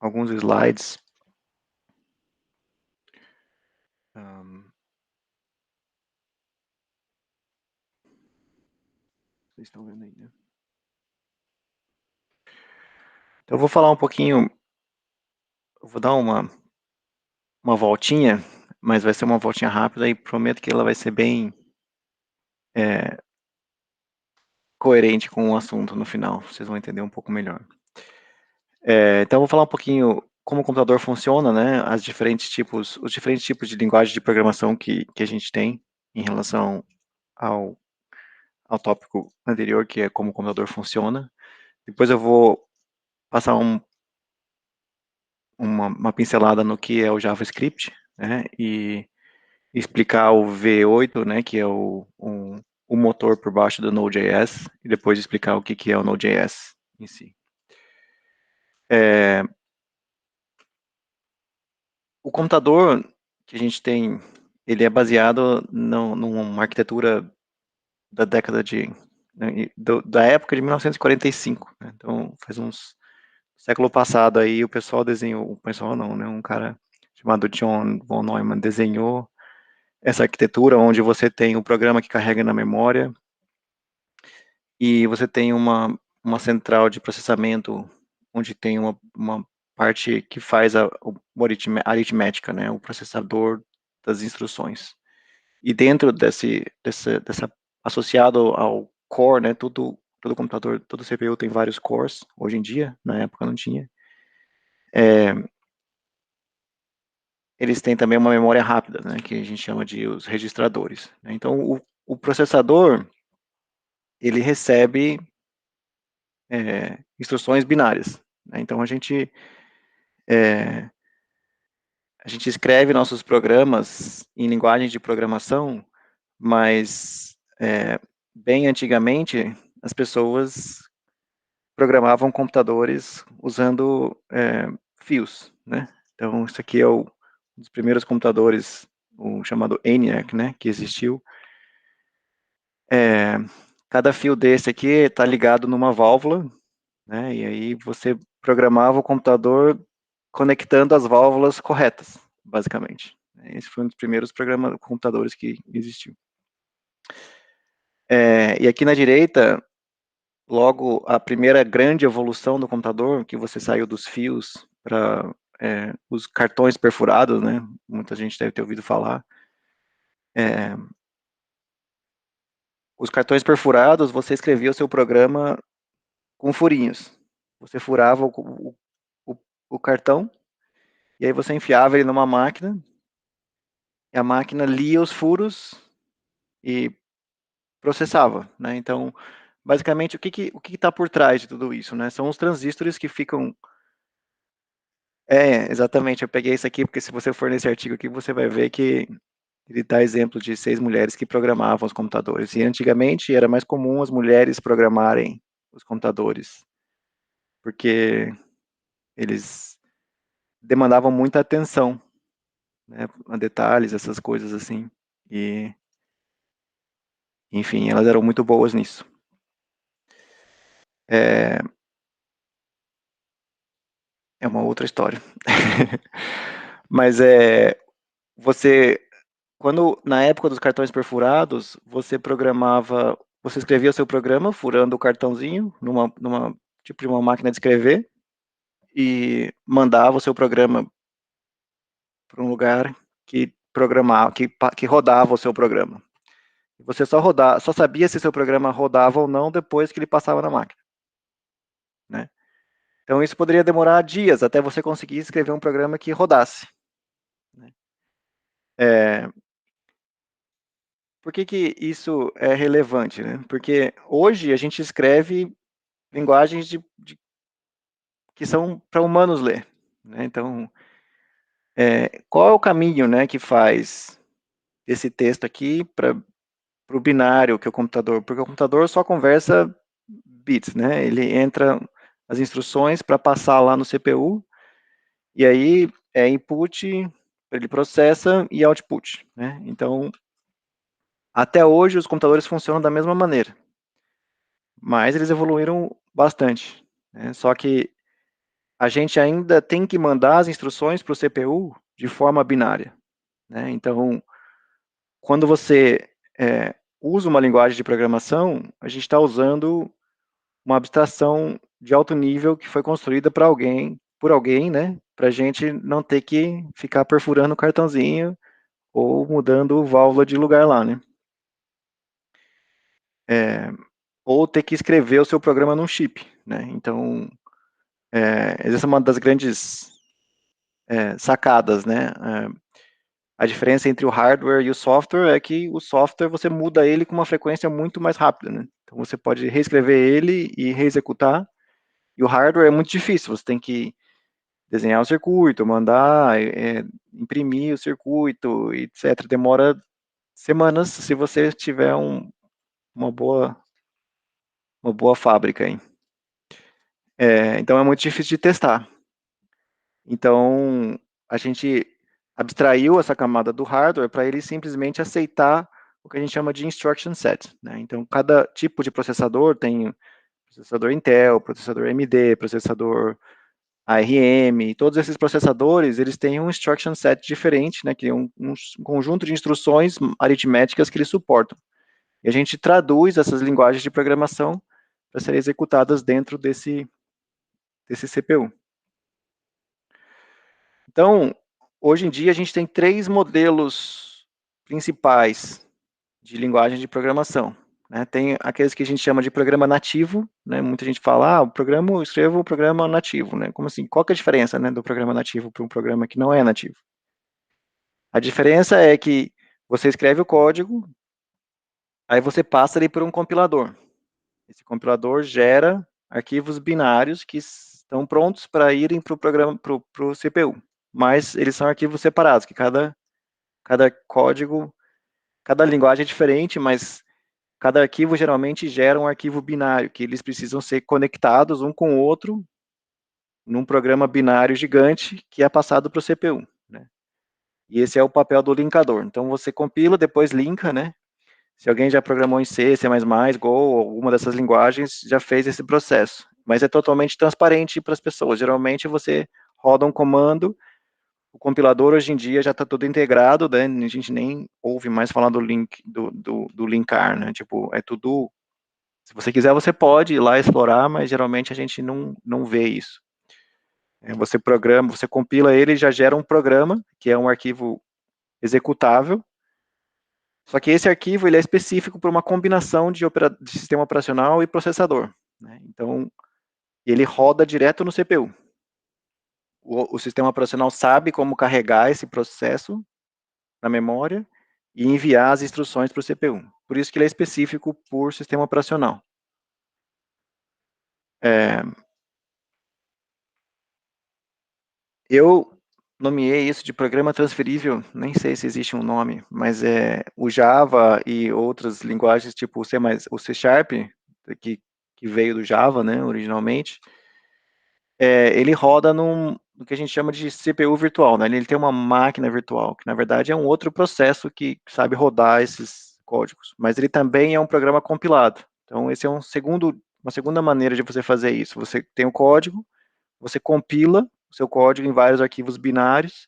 alguns slides. Vocês estão vendo aí, né? Então, eu vou falar um pouquinho, eu vou dar uma voltinha, mas vai ser uma voltinha rápida e prometo que ela vai ser bem coerente com o assunto no final, vocês vão entender um pouco melhor. Então, eu vou falar um pouquinho como o computador funciona, né, os diferentes tipos de linguagem de programação que a gente tem em relação ao tópico anterior, que é como o computador funciona. Depois eu vou passar uma pincelada no que é o JavaScript, né, e explicar o V8, né, que é o motor por baixo do Node.js, e depois explicar o que é o Node.js em si. O computador que a gente tem, ele é baseado numa arquitetura da década de, né, da época de 1945, né? Então faz uns século passado aí o pessoal desenhou, o pessoal não, né, um cara chamado John von Neumann desenhou essa arquitetura onde você tem o programa que carrega na memória e você tem uma central de processamento onde tem uma parte que faz a aritmética, né, o processador das instruções. E dentro dessa associado ao core, né, todo computador, todo CPU tem vários cores, hoje em dia, na época não tinha. Eles têm também uma memória rápida, né, que a gente chama de os registradores. Então, o processador, ele recebe instruções binárias, né? Então, a gente escreve nossos programas em linguagem de programação, mas bem antigamente as pessoas programavam computadores usando fios, né? Então, isso aqui é um dos primeiros computadores, o chamado ENIAC, né, que existiu. Cada fio desse aqui está ligado numa válvula, né? E aí você programava o computador conectando as válvulas corretas, basicamente. Esse foi um dos primeiros computadores que existiu. E aqui na direita, logo a primeira grande evolução do computador, que você saiu dos fios para os cartões perfurados, né? Muita gente deve ter ouvido falar. Os cartões perfurados, você escrevia o seu programa com furinhos. Você furava o cartão, e aí você enfiava ele numa máquina, e a máquina lia os furos e processava, né? Então, basicamente, o que está por trás de tudo isso, né? São os transistores que ficam... exatamente, eu peguei isso aqui, porque se você for nesse artigo aqui, você vai ver que ele dá exemplo de 6 mulheres que programavam os computadores. E antigamente era mais comum as mulheres programarem os computadores, porque eles demandavam muita atenção, né, a detalhes, essas coisas assim. E, enfim, elas eram muito boas nisso. É uma outra história. Mas você, quando na época dos cartões perfurados, você programava, você escrevia o seu programa furando o cartãozinho numa tipo de uma máquina de escrever e mandava o seu programa para um lugar que programava, que rodava o seu programa. Você só sabia se seu programa rodava ou não depois que ele passava na máquina, né? Então isso poderia demorar dias até você conseguir escrever um programa que rodasse, né? Por que isso é relevante, né? Porque hoje a gente escreve linguagens que são para humanos ler, né? Então, qual é o caminho, né, que faz esse texto aqui para o binário, que é o computador? Porque o computador só conversa bits, né? Ele entra as instruções para passar lá no CPU, e aí é input, ele processa e output, né? Então, até hoje os computadores funcionam da mesma maneira, mas eles evoluíram bastante, né? Só que a gente ainda tem que mandar as instruções para o CPU de forma binária, né? Então, quando você usa uma linguagem de programação, a gente está usando uma abstração de alto nível que foi construída por alguém, né? Para a gente não ter que ficar perfurando o cartãozinho ou mudando válvula de lugar lá, né? Ou ter que escrever o seu programa num chip, né? Então, essa é uma das grandes sacadas, né? A diferença entre o hardware e o software é que o software você muda ele com uma frequência muito mais rápida, né? Então você pode reescrever ele e reexecutar, e o hardware é muito difícil, você tem que desenhar o circuito, mandar, imprimir o circuito, etc. Demora semanas se você tiver uma boa fábrica aí. Então é muito difícil de testar. Então a gente abstraiu essa camada do hardware para ele simplesmente aceitar o que a gente chama de instruction set, né? Então cada tipo de processador tem processador Intel, processador AMD, processador ARM, todos esses processadores, eles têm um instruction set diferente, né, que é um conjunto de instruções aritméticas que eles suportam. E a gente traduz essas linguagens de programação para serem executadas dentro desse CPU. Então, hoje em dia, a gente tem 3 modelos principais de linguagem de programação, né? Tem aqueles que a gente chama de programa nativo, né? Muita gente fala, eu escrevo o programa nativo, né? Como assim? Qual que é a diferença, né, do programa nativo para um programa que não é nativo? A diferença é que você escreve o código, aí você passa ele por um compilador. Esse compilador gera arquivos binários que estão prontos para irem para o programa, para o CPU. Mas eles são arquivos separados, que cada código, cada linguagem é diferente, mas cada arquivo geralmente gera um arquivo binário, que eles precisam ser conectados um com o outro num programa binário gigante que é passado para o CPU, né? E esse é o papel do linkador. Então você compila, depois linka, né? Se alguém já programou em C, C++, Go, alguma dessas linguagens, já fez esse processo. Mas é totalmente transparente para as pessoas. Geralmente você roda um comando, o compilador hoje em dia já está tudo integrado, né? A gente nem ouve mais falar do linkar, né? Tipo, é tudo. Se você quiser, você pode ir lá explorar, mas geralmente a gente não vê isso. Você programa, você compila ele e já gera um programa, que é um arquivo executável. Só que esse arquivo ele é específico para uma combinação de sistema operacional e processador, né? Então, ele roda direto no CPU. O sistema operacional sabe como carregar esse processo na memória e enviar as instruções para o CPU. Por isso que ele é específico por sistema operacional. Eu nomeei isso de programa transferível, nem sei se existe um nome, mas o Java e outras linguagens tipo o C Sharp, que veio do Java, né, originalmente, ele roda no que a gente chama de CPU virtual, né? Ele tem uma máquina virtual, que na verdade é um outro processo que sabe rodar esses códigos, mas ele também é um programa compilado. Então, esse é uma segunda maneira de você fazer isso. Você tem o código, você compila o seu código em vários arquivos binários,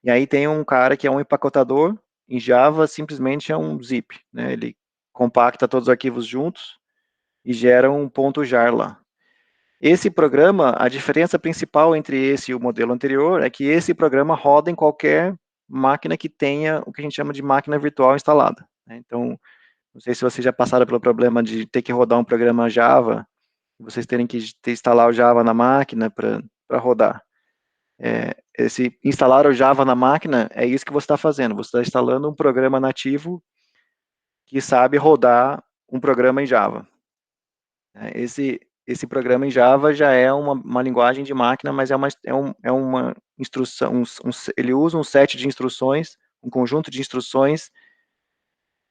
e aí tem um cara que é um empacotador, em Java simplesmente é um zip, né? Ele compacta todos os arquivos juntos e gera um .jar lá. Esse programa, a diferença principal entre esse e o modelo anterior é que esse programa roda em qualquer máquina que tenha o que a gente chama de máquina virtual instalada, né? Então, não sei se vocês já passaram pelo problema de ter que rodar um programa Java, vocês terem que instalar o Java na máquina para rodar. Esse instalar o Java na máquina é isso que você está fazendo. Você está instalando um programa nativo que sabe rodar um programa em Java. Esse programa em Java já é uma linguagem de máquina, mas é uma instrução, ele usa um set de instruções, um conjunto de instruções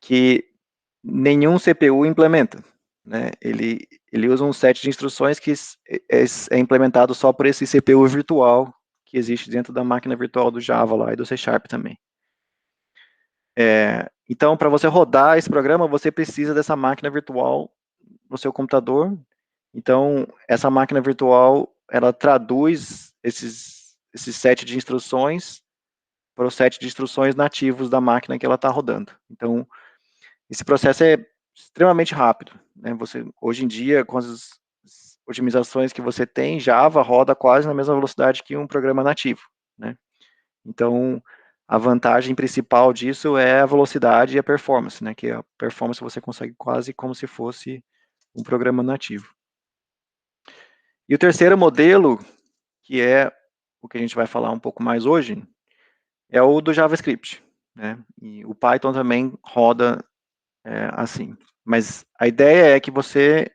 que nenhum CPU implementa, né? Ele usa um set de instruções que é implementado só por esse CPU virtual que existe dentro da máquina virtual do Java lá e do C Sharp também. Então, para você rodar esse programa, você precisa dessa máquina virtual no seu computador. Então, essa máquina virtual ela traduz esse set de instruções para o set de instruções nativos da máquina que ela está rodando. Então, esse processo é extremamente rápido, né? Hoje em dia, com as otimizações que você tem, Java roda quase na mesma velocidade que um programa nativo, né? Então, a vantagem principal disso é a velocidade e a performance, né? Que a performance você consegue quase como se fosse um programa nativo. E o terceiro modelo, que é o que a gente vai falar um pouco mais hoje, é o do JavaScript, né? E o Python também roda assim. Mas a ideia é que você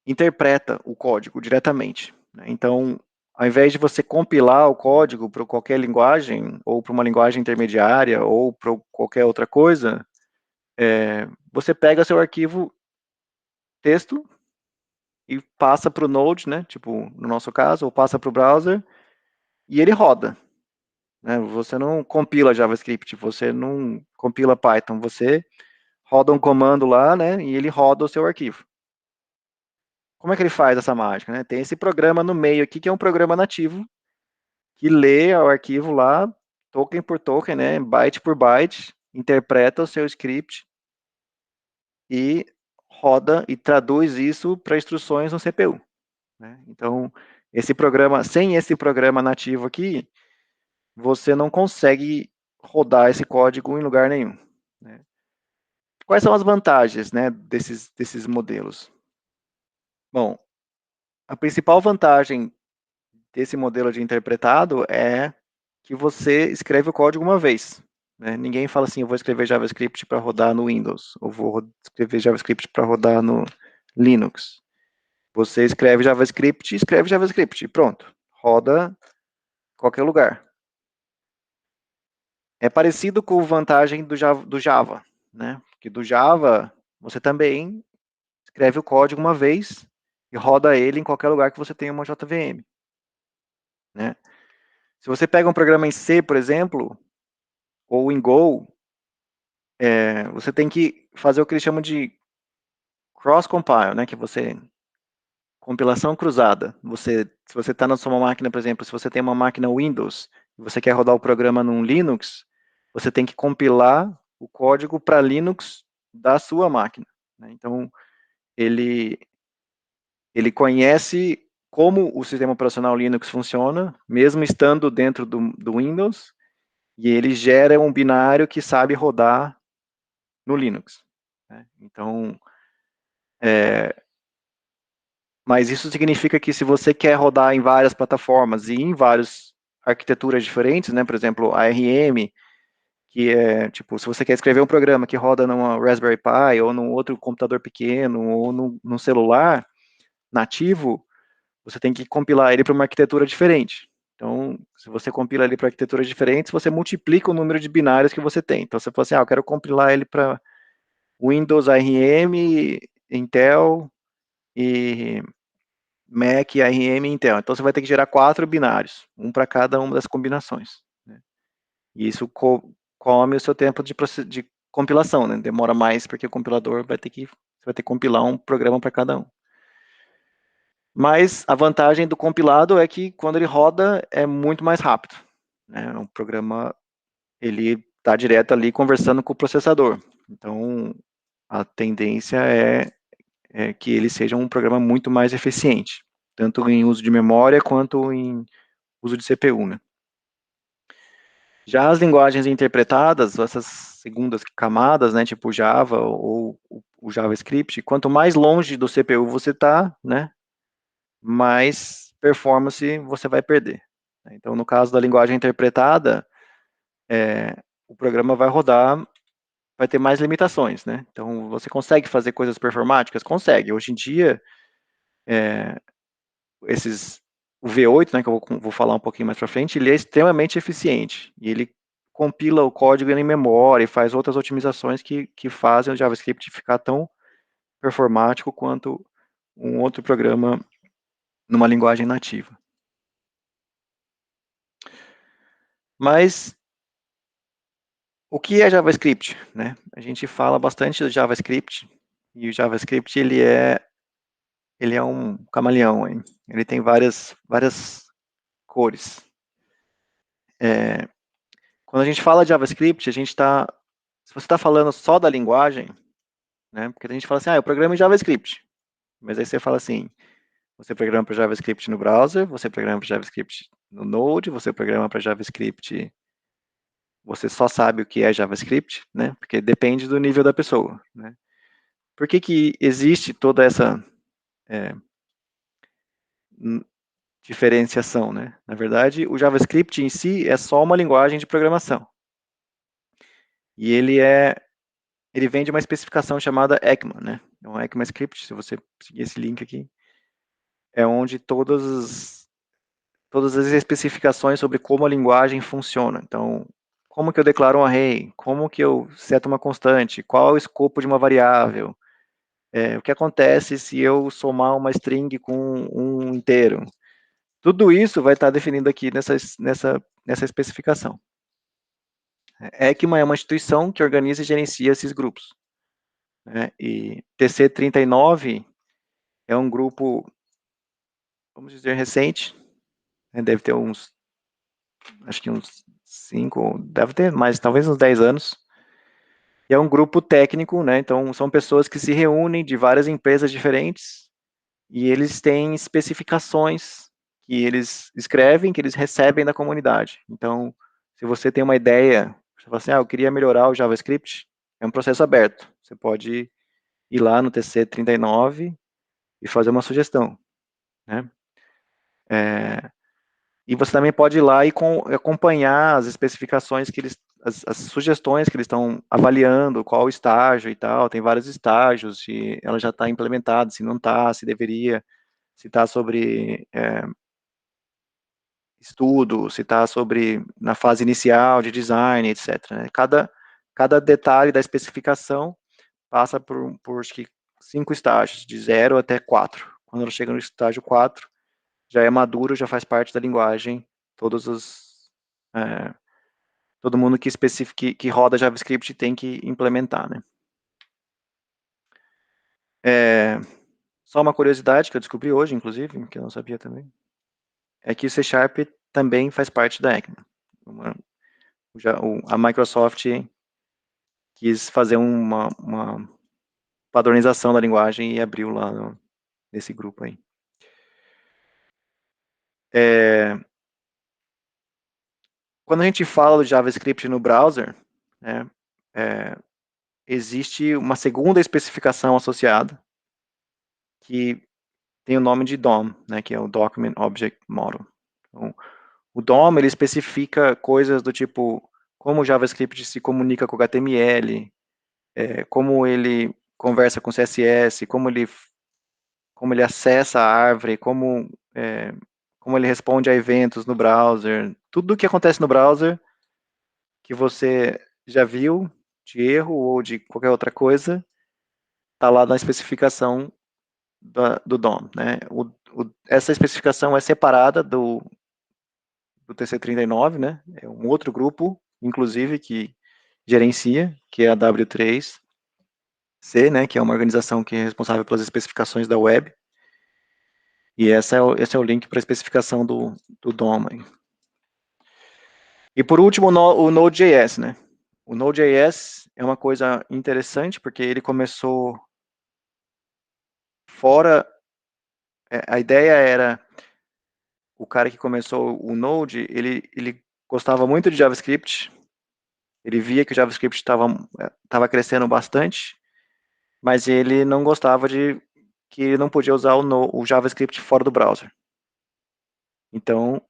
interpreta o código diretamente, né? Então, ao invés de você compilar o código para qualquer linguagem, ou para uma linguagem intermediária, ou para qualquer outra coisa, você pega seu arquivo texto e passa para o Node, né? Tipo, no nosso caso, ou passa para o browser, e ele roda, né? Você não compila JavaScript, você não compila Python, você roda um comando lá, né? E ele roda o seu arquivo. Como é que ele faz essa mágica, né? Tem esse programa no meio aqui, que é um programa nativo, que lê o arquivo lá, token por token, né? Byte por byte, interpreta o seu script e roda e traduz isso para instruções no CPU, né? Então, sem esse programa nativo aqui, você não consegue rodar esse código em lugar nenhum, né? Quais são as vantagens, né, desses modelos? Bom, a principal vantagem desse modelo de interpretado é que você escreve o código uma vez, né? Ninguém fala assim, eu vou escrever JavaScript para rodar no Windows, ou vou escrever JavaScript para rodar no Linux. Você escreve JavaScript, e pronto, roda em qualquer lugar. É parecido com a vantagem do Java, né? Porque do Java, você também escreve o código uma vez e roda ele em qualquer lugar que você tenha uma JVM, né? Se você pega um programa em C, por exemplo, ou em Go, você tem que fazer o que eles chamam de cross-compile, né? Que você compilação cruzada. Se você está na sua máquina, por exemplo, se você tem uma máquina Windows e você quer rodar o programa num Linux, você tem que compilar o código para Linux da sua máquina, né? Então, ele conhece como o sistema operacional Linux funciona, mesmo estando dentro do Windows, e ele gera um binário que sabe rodar no Linux, né? Então, mas isso significa que se você quer rodar em várias plataformas e em várias arquiteturas diferentes, né, por exemplo, ARM, que é, tipo, se você quer escrever um programa que roda numa Raspberry Pi ou num outro computador pequeno ou num celular nativo, você tem que compilar ele para uma arquitetura diferente. Então, se você compila ele para arquiteturas diferentes, você multiplica o número de binários que você tem. Então, você fala assim, eu quero compilar ele para Windows, ARM, Intel e Mac, ARM e Intel. Então, você vai ter que gerar 4 binários, um para cada uma das combinações, né? E isso come o seu tempo de compilação, né? Demora mais porque o compilador você vai ter que compilar um programa para cada um. Mas a vantagem do compilado é que quando ele roda é muito mais rápido, né? O programa ele está direto ali conversando com o processador. Então a tendência é que ele seja um programa muito mais eficiente, tanto em uso de memória quanto em uso de CPU, né? Já as linguagens interpretadas, essas segundas camadas, né, tipo Java ou o JavaScript, quanto mais longe do CPU você está, né, mais performance você vai perder. Então, no caso da linguagem interpretada, o programa vai rodar, vai ter mais limitações, né? Então, você consegue fazer coisas performáticas? Consegue. Hoje em dia, o V8, né, que eu vou falar um pouquinho mais para frente, ele é extremamente eficiente. E ele compila o código em memória e faz outras otimizações que fazem o JavaScript ficar tão performático quanto um outro programa numa linguagem nativa. Mas o que é JavaScript, né? A gente fala bastante do JavaScript, e o JavaScript ele é ele é um camaleão, hein? Ele tem várias cores. Quando a gente fala de JavaScript, a gente está, se você está falando só da linguagem, né? Porque a gente fala assim, eu programo em JavaScript. Mas aí você fala assim, você programa para JavaScript no browser, você programa para JavaScript no Node, você programa para JavaScript, você só sabe o que é JavaScript, né? Porque depende do nível da pessoa, né? Por que que existe toda essa é, diferenciação, né? Na verdade, o JavaScript em si é só uma linguagem de programação. E ele vem de uma especificação chamada ECMA, né? Então, ECMAScript, se você seguir esse link aqui, é onde todas as especificações sobre como a linguagem funciona. Então, como que eu declaro um array? Como que eu seto uma constante? Qual é o escopo de uma variável? O que acontece se eu somar uma string com um inteiro? Tudo isso vai estar definido aqui nessa especificação. ECMA é uma instituição que organiza e gerencia esses grupos, né? E TC39 é um grupo, vamos dizer, recente, né? Deve ter acho que uns 5, deve ter mais, talvez uns 10 anos. E é um grupo técnico, né? Então, são pessoas que se reúnem de várias empresas diferentes e eles têm especificações que eles escrevem, que eles recebem da comunidade. Então, se você tem uma ideia, você fala assim, eu queria melhorar o JavaScript, é um processo aberto. Você pode ir lá no TC39 e fazer uma sugestão, né? E você também pode ir lá e acompanhar as especificações que eles, as sugestões que eles estão avaliando, qual o estágio e tal. Tem vários estágios, se ela já está implementada, se não está, se deveria, se está sobre estudo, se está sobre na fase inicial de design, etc. Né? Cada detalhe da especificação passa por acho que 5 estágios, de 0 até 4. Quando ela chega no estágio 4, já é maduro, já faz parte da linguagem, todos os todo mundo que roda JavaScript tem que implementar, né? Só uma curiosidade que eu descobri hoje, inclusive, que eu não sabia também, é que o C Sharp também faz parte da ECMA. A Microsoft quis fazer uma padronização da linguagem e abriu lá nesse grupo aí. Quando a gente fala do JavaScript no browser, né, existe uma segunda especificação associada que tem o nome de DOM, né, que é o Document Object Model. Então, o DOM ele especifica coisas do tipo como o JavaScript se comunica com o HTML, como ele conversa com CSS, como ele acessa a árvore, como ele responde a eventos no browser, tudo o que acontece no browser que você já viu de erro ou de qualquer outra coisa, está lá na especificação do DOM, né? Essa especificação é separada do TC39, né? É um outro grupo, inclusive, que gerencia, que é a W3C, né? Que é uma organização que é responsável pelas especificações da web. E esse é o link para a especificação do DOM. Aí. E por último, o Node.js, né? O Node.js é uma coisa interessante, porque ele começou fora... A ideia era... O cara que começou o Node, ele gostava muito de JavaScript, ele via que o JavaScript estava crescendo bastante, mas ele não gostava que ele não podia usar o JavaScript fora do browser. Então,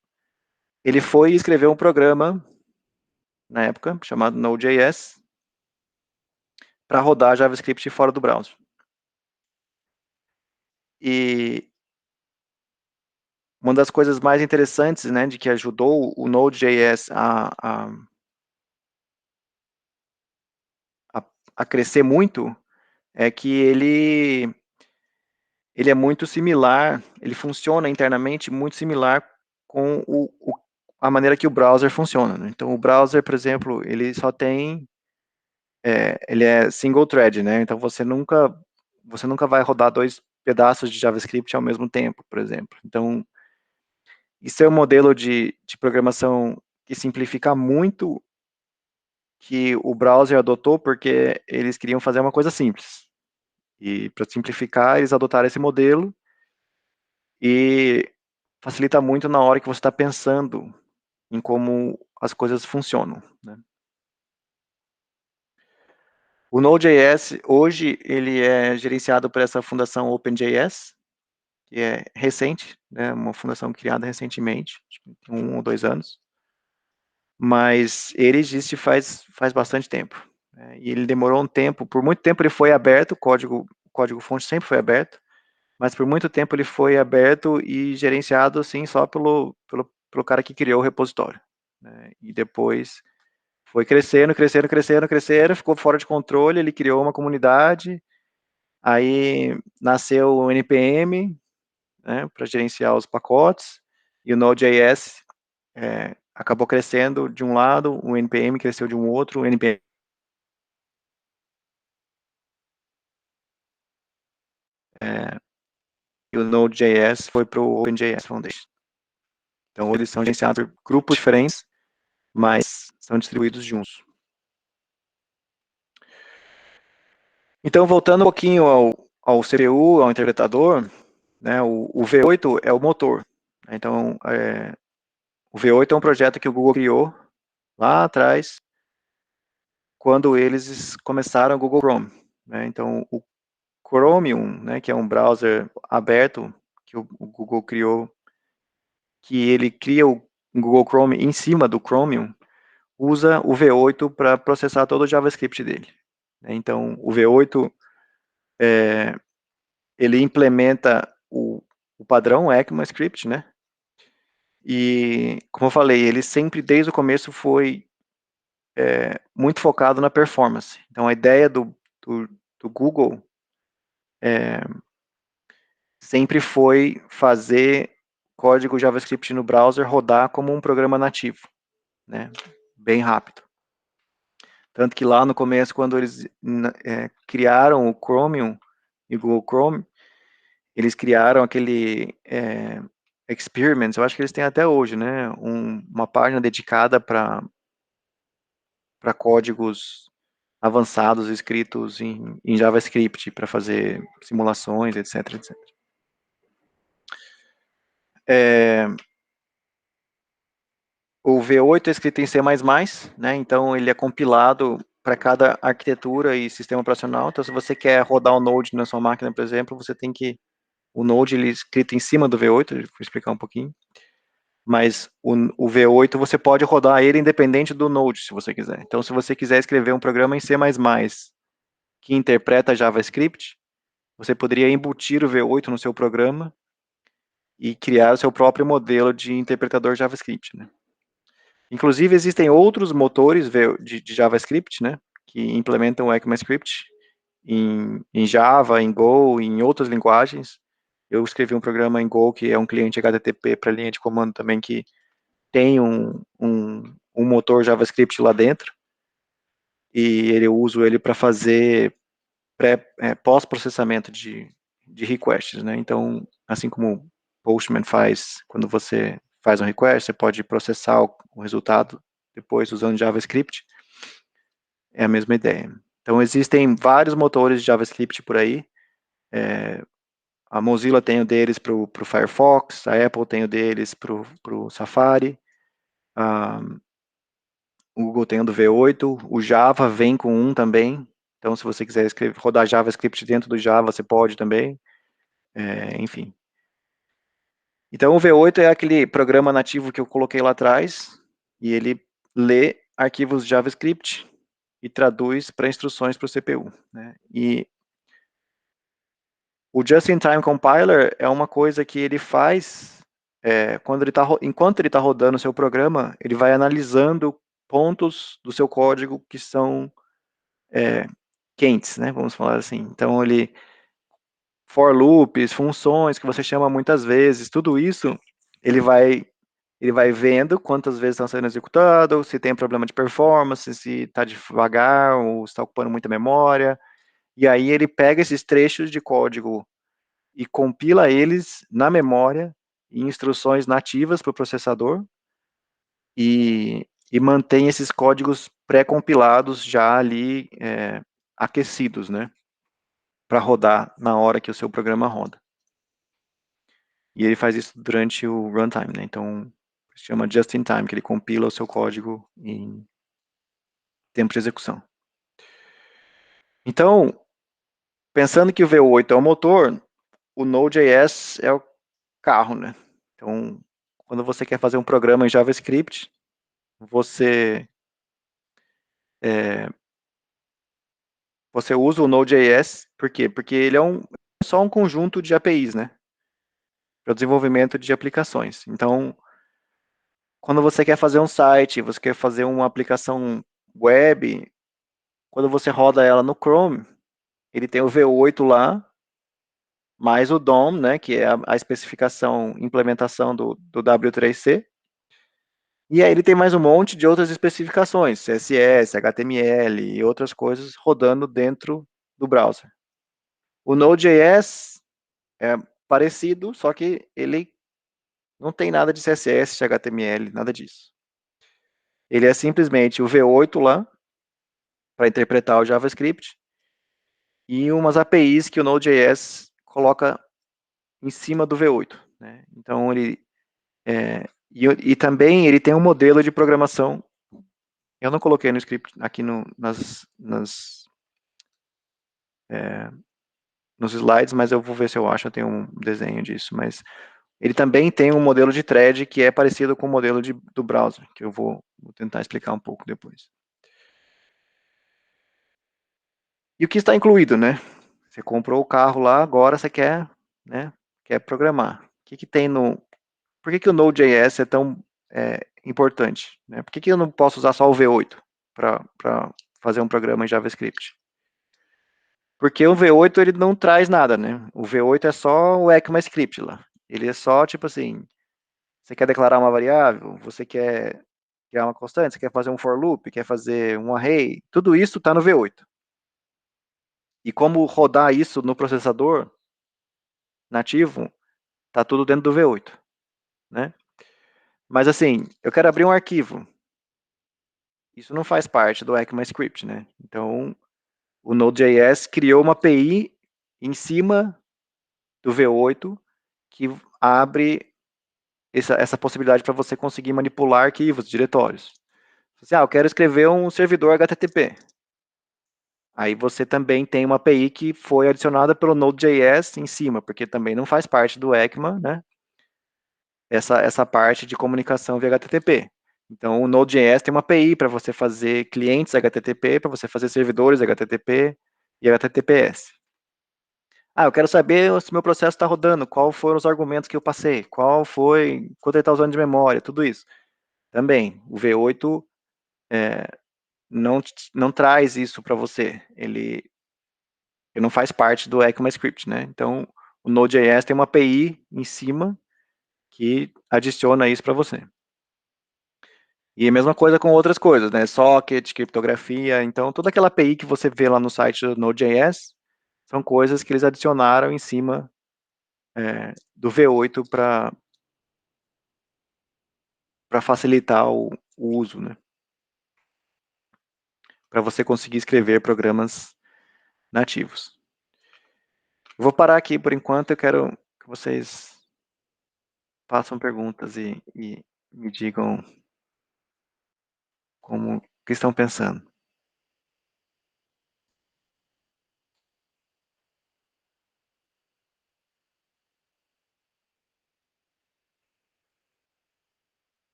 ele foi e escreveu um programa, na época, chamado Node.js, para rodar JavaScript fora do browser. E uma das coisas mais interessantes, né, de que ajudou o Node.js a crescer muito, é que ele é muito similar, ele funciona internamente muito similar com a maneira que o browser funciona. Né? Então, o browser, por exemplo, ele só tem, ele é single thread, né? Então, você nunca vai rodar pedaços de JavaScript ao mesmo tempo, por exemplo. Então, isso é um modelo de programação que simplifica muito, que o browser adotou porque eles queriam fazer uma coisa simples. E para simplificar, eles adotaram esse modelo e facilita muito na hora que você está pensando em como as coisas funcionam, né? O Node.js, hoje, ele é gerenciado por essa fundação OpenJS, que é recente, né, uma fundação criada recentemente, acho que tem 1 ou 2 anos, mas ele existe faz bastante tempo, né, e ele demorou um tempo, por muito tempo ele foi aberto, o código-fonte sempre foi aberto, mas por muito tempo ele foi aberto e gerenciado, assim, só pelo cara que criou o repositório, né, e depois foi crescendo, crescendo, crescendo, crescendo, ficou fora de controle, ele criou uma comunidade, aí nasceu o NPM, né, para gerenciar os pacotes, e o Node.js acabou crescendo de um lado, o NPM cresceu de um outro, o NPM e o Node.js foi para o OpenJS Foundation. Então, eles são gerenciados por grupos diferentes, mas são distribuídos juntos. Então, voltando um pouquinho ao CPU, ao interpretador, né, o V8 é o motor. Então, o V8 é um projeto que o Google criou lá atrás, quando eles começaram o Google Chrome, né? Então, o Chromium, né, que é um browser aberto que o Google criou, que ele cria o Google Chrome em cima do Chromium, usa o V8 para processar todo o JavaScript dele. Então, o V8 ele implementa o padrão ECMAScript, né? E, como eu falei, ele sempre, desde o começo, foi muito focado na performance. Então, a ideia do Google sempre foi fazer código JavaScript no browser rodar como um programa nativo, né? Bem rápido. Tanto que lá no começo, quando eles criaram o Chromium e o Google Chrome, eles criaram aquele Experiments, eu acho que eles têm até hoje, né? Uma página dedicada para códigos avançados escritos em JavaScript para fazer simulações, etc, etc. O V8 é escrito em C++, né? Então ele é compilado para cada arquitetura e sistema operacional. Então, se você quer rodar o Node na sua máquina, por exemplo, você tem que o Node ele é escrito em cima do V8, vou explicar um pouquinho. Mas o V8 você pode rodar ele independente do Node, se você quiser. Então, se você quiser escrever um programa em C++ que interpreta JavaScript, você poderia embutir o V8 no seu programa e criar o seu próprio modelo de interpretador JavaScript, né? Inclusive, existem outros motores de JavaScript, né, que implementam o ECMAScript em Java, em Go, em outras linguagens. Eu escrevi um programa em Go que é um cliente HTTP para linha de comando também que tem um motor JavaScript lá dentro e eu uso ele para fazer pós-processamento de requests, né? Então, assim como Postman faz quando você faz um request, você pode processar o resultado depois usando JavaScript, é a mesma ideia. Então, existem vários motores de JavaScript por aí, a Mozilla tem o deles para o Firefox, a Apple tem o deles para o Safari, o Google tem o do V8, o Java vem com um também, então se você quiser rodar JavaScript dentro do Java, você pode também, enfim. Então o V8 é aquele programa nativo que eu coloquei lá atrás, e ele lê arquivos JavaScript e traduz para instruções para o CPU, né? E o Just-in-Time Compiler é uma coisa que ele faz enquanto ele está rodando o seu programa, ele vai analisando pontos do seu código que são quentes, né? Vamos falar assim. Então, for loops, funções que você chama muitas vezes, tudo isso, ele vai vendo quantas vezes estão sendo executados, se tem problema de performance, se está devagar ou está ocupando muita memória. E aí ele pega esses trechos de código e compila eles na memória em instruções nativas para o processador e mantém esses códigos pré-compilados já ali aquecidos, né, para rodar na hora que o seu programa roda. E ele faz isso durante o runtime, né, então se chama just in time, que ele compila o seu código em tempo de execução. Então, pensando que o V8 é o motor, o Node.js é o carro, né? Então, quando você quer fazer um programa em JavaScript, você usa o Node.js, por quê? Porque ele é só um conjunto de APIs, né? Para o desenvolvimento de aplicações. Então, quando você quer fazer um site, você quer fazer uma aplicação web, quando você roda ela no Chrome, ele tem o V8 lá, mais o DOM, né, que é a especificação, implementação do W3C, e aí ele tem mais um monte de outras especificações, CSS, HTML e outras coisas rodando dentro do browser. O Node.js é parecido, só que ele não tem nada de CSS, de HTML, nada disso. Ele é simplesmente o V8 lá, para interpretar o JavaScript, e umas APIs que o Node.js coloca em cima do V8. Né? Então, e também ele tem um modelo de programação. Eu não coloquei no script aqui nos slides, mas eu vou ver se eu acho, eu tenho um desenho disso, mas ele também tem um modelo de thread que é parecido com o modelo do browser, que eu vou tentar explicar um pouco depois. E o que está incluído, né? Você comprou o carro lá, agora você quer, né, quer programar. O que tem no... Por que o Node.js é tão importante? Né? Por que eu não posso usar só o V8 para fazer um programa em JavaScript? Porque o V8 ele não traz nada, né? O V8 é só o ECMAScript lá. Ele é só, tipo assim, você quer declarar uma variável, você quer criar uma constante, você quer fazer um for loop, quer fazer um array, tudo isso está no V8. E como rodar isso no processador nativo, está tudo dentro do V8, né? Mas assim, eu quero abrir um arquivo. Isso não faz parte do ECMAScript, né? Então, o Node.js criou uma API em cima do V8 que abre essa possibilidade para você conseguir manipular arquivos, diretórios. Assim, eu quero escrever um servidor HTTP. Aí você também tem uma API que foi adicionada pelo Node.js em cima, porque também não faz parte do ECMA, né? Essa parte de comunicação via HTTP. Então, o Node.js tem uma API para você fazer clientes HTTP, para você fazer servidores HTTP e HTTPS. Eu quero saber se meu processo está rodando, qual foram os argumentos que eu passei, quanto ele está usando de memória, tudo isso. Também, o V8 não traz isso para você. Ele não faz parte do ECMAScript, né? Então, o Node.js tem uma API em cima que adiciona isso para você. E a mesma coisa com outras coisas, né? Socket, criptografia. Então, toda aquela API que você vê lá no site do Node.js são coisas que eles adicionaram em cima do V8 para facilitar o uso, né? Para você conseguir escrever programas nativos. Eu vou parar aqui por enquanto, eu quero que vocês façam perguntas e me digam como que estão pensando.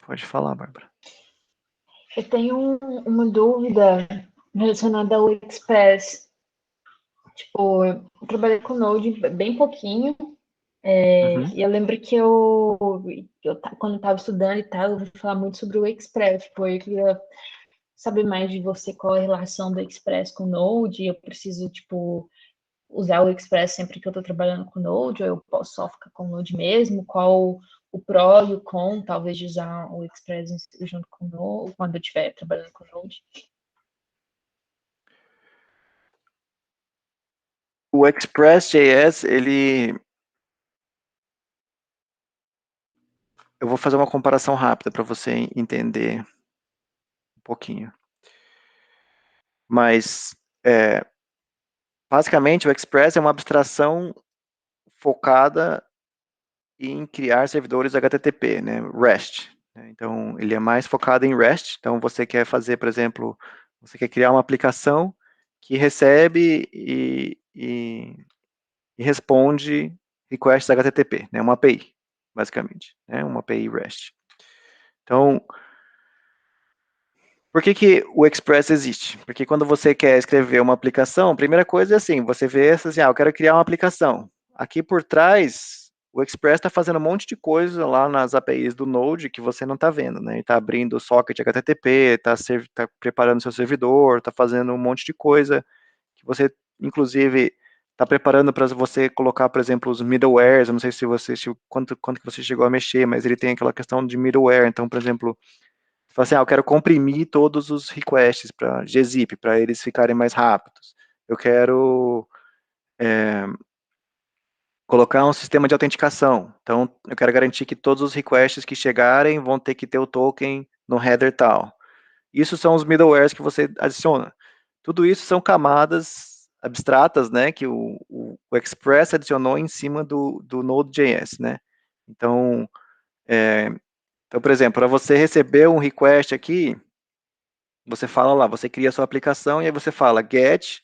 Pode falar, Bárbara. Eu tenho uma dúvida relacionada ao Express. Tipo, eu trabalhei com Node bem pouquinho, Uhum. e eu lembro que quando eu estava estudando e tal, eu ouvi falar muito sobre o Express. Tipo, eu queria saber mais de você, qual é a relação do Express com o Node. Eu preciso, tipo, usar o Express sempre que eu estou trabalhando com Node, ou eu posso só ficar com o Node mesmo? Qual o pró e o con, talvez, de usar o Express junto com o Node, quando eu estiver trabalhando com o Node? O Express.js, ele... Eu vou fazer uma comparação rápida para você entender um pouquinho. Mas, basicamente, o Express é uma abstração focada em criar servidores HTTP, né, REST. Então, ele é mais focado em REST. Então, você quer fazer, por exemplo, você quer criar uma aplicação que recebe e responde requests HTTP, né, uma API, basicamente, né, uma API REST. Então, por que que o Express existe? Porque quando você quer escrever uma aplicação, a primeira coisa é assim, você vê assim, eu quero criar uma aplicação. Aqui por trás, o Express está fazendo um monte de coisa lá nas APIs do Node que você não está vendo, né? Ele está abrindo o socket HTTP, está preparando seu servidor, está fazendo um monte de coisa que você, inclusive, está preparando para você colocar, por exemplo, os middlewares. Eu não sei se você, quanto que você chegou a mexer, mas ele tem aquela questão de middleware. Então, por exemplo, você fala assim, eu quero comprimir todos os requests para gzip, para eles ficarem mais rápidos. Eu quero colocar um sistema de autenticação. Então, eu quero garantir que todos os requests que chegarem vão ter que ter o token no header tal. Isso são os middlewares que você adiciona. Tudo isso são camadas abstratas, né, que o Express adicionou em cima do Node.js, né. Então, por exemplo, para você receber um request aqui, você fala lá, você cria a sua aplicação e aí você fala get,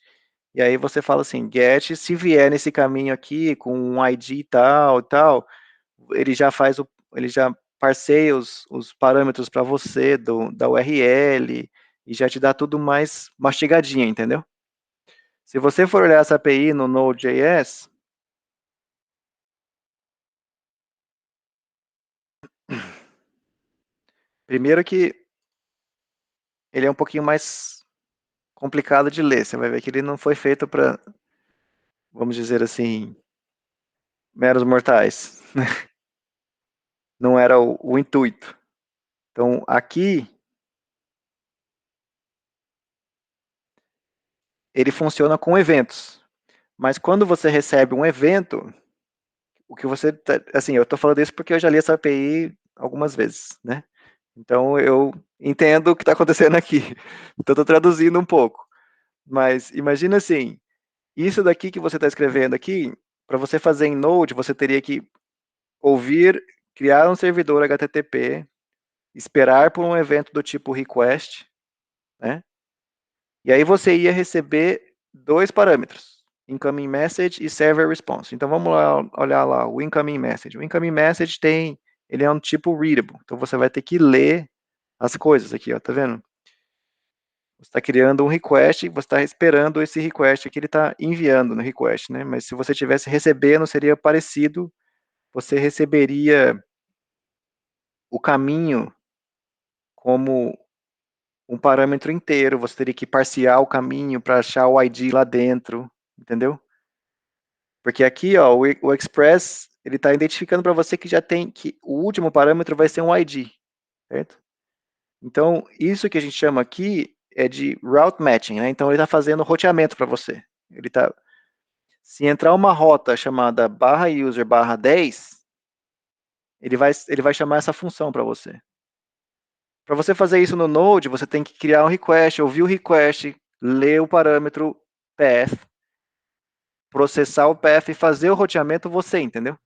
e aí você fala assim, get, se vier nesse caminho aqui com um ID tal e tal, ele já faz ele já parseia os parâmetros para você da URL e já te dá tudo mais mastigadinho, entendeu? Se você for olhar essa API no Node.js, primeiro que ele é um pouquinho mais complicado de ler, você vai ver que ele não foi feito para, vamos dizer assim, meros mortais. Não era o intuito. Então, aqui, ele funciona com eventos. Mas quando você recebe um evento, o que você, assim, eu estou falando isso porque eu já li essa API algumas vezes, né? Então, eu entendo o que está acontecendo aqui. Então, estou traduzindo um pouco. Mas imagina assim, isso daqui que você está escrevendo aqui, para você fazer em Node, você teria que ouvir, criar um servidor HTTP, esperar por um evento do tipo request, né? E aí você ia receber dois parâmetros, incoming message e server response. Então vamos lá olhar lá o incoming message. O incoming message ele é um tipo readable. Então você vai ter que ler as coisas aqui, ó, tá vendo? Você está criando um request, você está esperando esse request que ele está enviando no request, né? Mas se você estivesse recebendo, seria parecido. Você receberia o caminho como um parâmetro inteiro. Você teria que parsear o caminho para achar o ID lá dentro, entendeu? Porque aqui, ó, o Express, ele está identificando para você que já tem, que o último parâmetro vai ser um ID, certo? Então, isso que a gente chama aqui é de route matching, né? Então, ele está fazendo roteamento para você. Ele tá, se entrar uma rota chamada barra user barra 10, ele vai chamar essa função para você. Para você fazer isso no Node, você tem que criar um request, ouvir o request, ler o parâmetro path, processar o path e fazer o roteamento você, entendeu?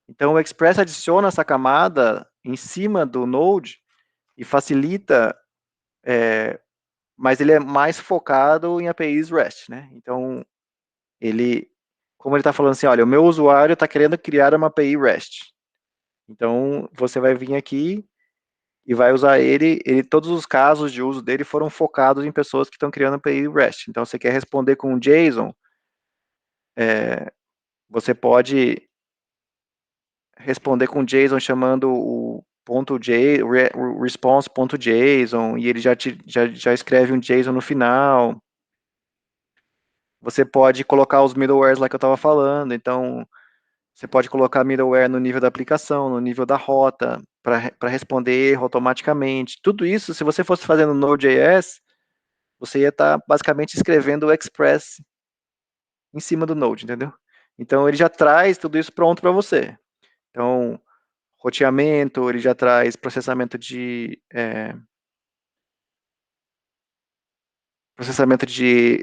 Então, o Express adiciona essa camada em cima do Node e facilita, mas ele é mais focado em APIs REST, né? Então, como ele está falando assim, olha, o meu usuário está querendo criar uma API REST. Então, você vai vir aqui e vai usar todos os casos de uso dele foram focados em pessoas que estão criando API REST. Então, você quer responder com JSON, você pode responder com JSON chamando o response.json, e ele já escreve um JSON no final. Você pode colocar os middlewares lá que eu estava falando, então você pode colocar middleware no nível da aplicação, no nível da rota, para responder erro automaticamente. Tudo isso, se você fosse fazendo Node.js, você ia estar basicamente escrevendo o Express em cima do Node, entendeu? Então, ele já traz tudo isso pronto para você. Então, roteamento, ele já traz processamento de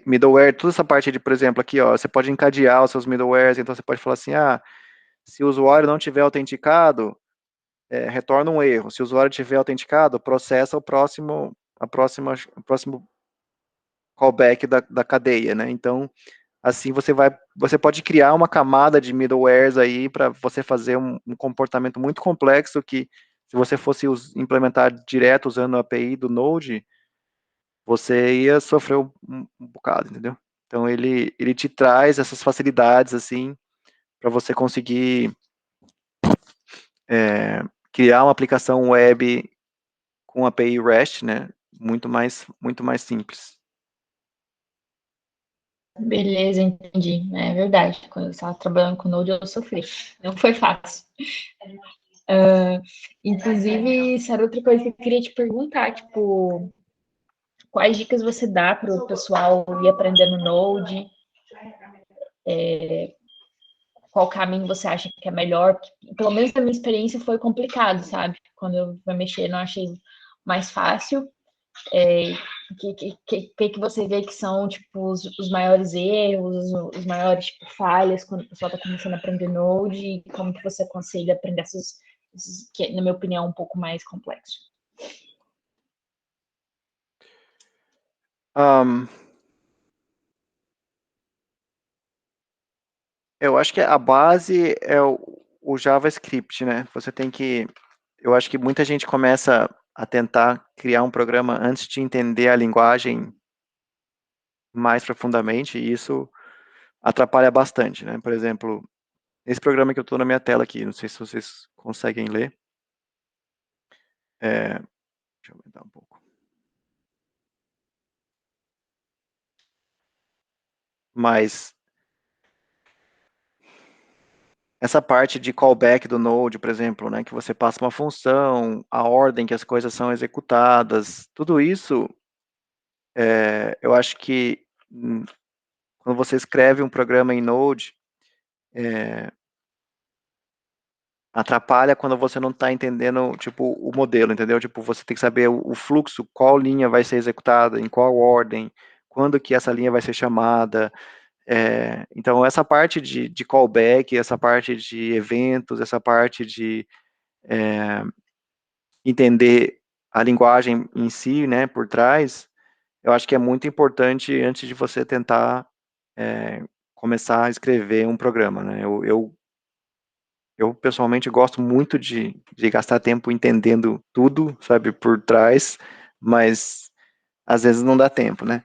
middleware, toda essa parte de, por exemplo, aqui, ó, você pode encadear os seus middlewares, então você pode falar assim, se o usuário não tiver autenticado, retorna um erro. Se o usuário tiver autenticado, processa o próximo callback da cadeia, né? Então, assim você pode criar uma camada de middlewares aí para você fazer um comportamento muito complexo que, se você fosse implementar direto usando a API do Node, você ia sofrer um bocado, entendeu? Então, ele te traz essas facilidades, assim, para você conseguir criar uma aplicação web com API REST, né? Muito mais simples. Beleza, entendi. É verdade. Quando eu estava trabalhando com Node, eu sofri. Não foi fácil. Inclusive, isso era outra coisa que eu queria te perguntar, tipo, quais dicas você dá para o pessoal ir aprendendo Node? Qual caminho você acha que é melhor? Porque, pelo menos na minha experiência foi complicado, sabe? Quando eu fui mexer, não achei mais fácil. Que você vê que são tipo os maiores erros, os maiores tipo, falhas quando o pessoal está começando a aprender Node e como que você aconselha aprender esses que, na minha opinião, é um pouco mais complexo. Eu acho que a base é o JavaScript, né? Eu acho que muita gente começa a tentar criar um programa antes de entender a linguagem mais profundamente, e isso atrapalha bastante, né? Por exemplo, esse programa que eu estou na minha tela aqui, não sei se vocês conseguem ler. Deixa eu aumentar um pouco. Mas essa parte de callback do Node, por exemplo, né, que você passa uma função, a ordem que as coisas são executadas, tudo isso, eu acho que quando você escreve um programa em Node, atrapalha quando você não está entendendo, tipo, o modelo, entendeu? Tipo, você tem que saber o fluxo, qual linha vai ser executada, em qual ordem, quando que essa linha vai ser chamada. Então, essa parte de callback, essa parte de eventos, essa parte de entender a linguagem em si, né, por trás, eu acho que é muito importante antes de você tentar começar a escrever um programa, né? Eu pessoalmente gosto muito de gastar tempo entendendo tudo, sabe, por trás, mas às vezes não dá tempo, né?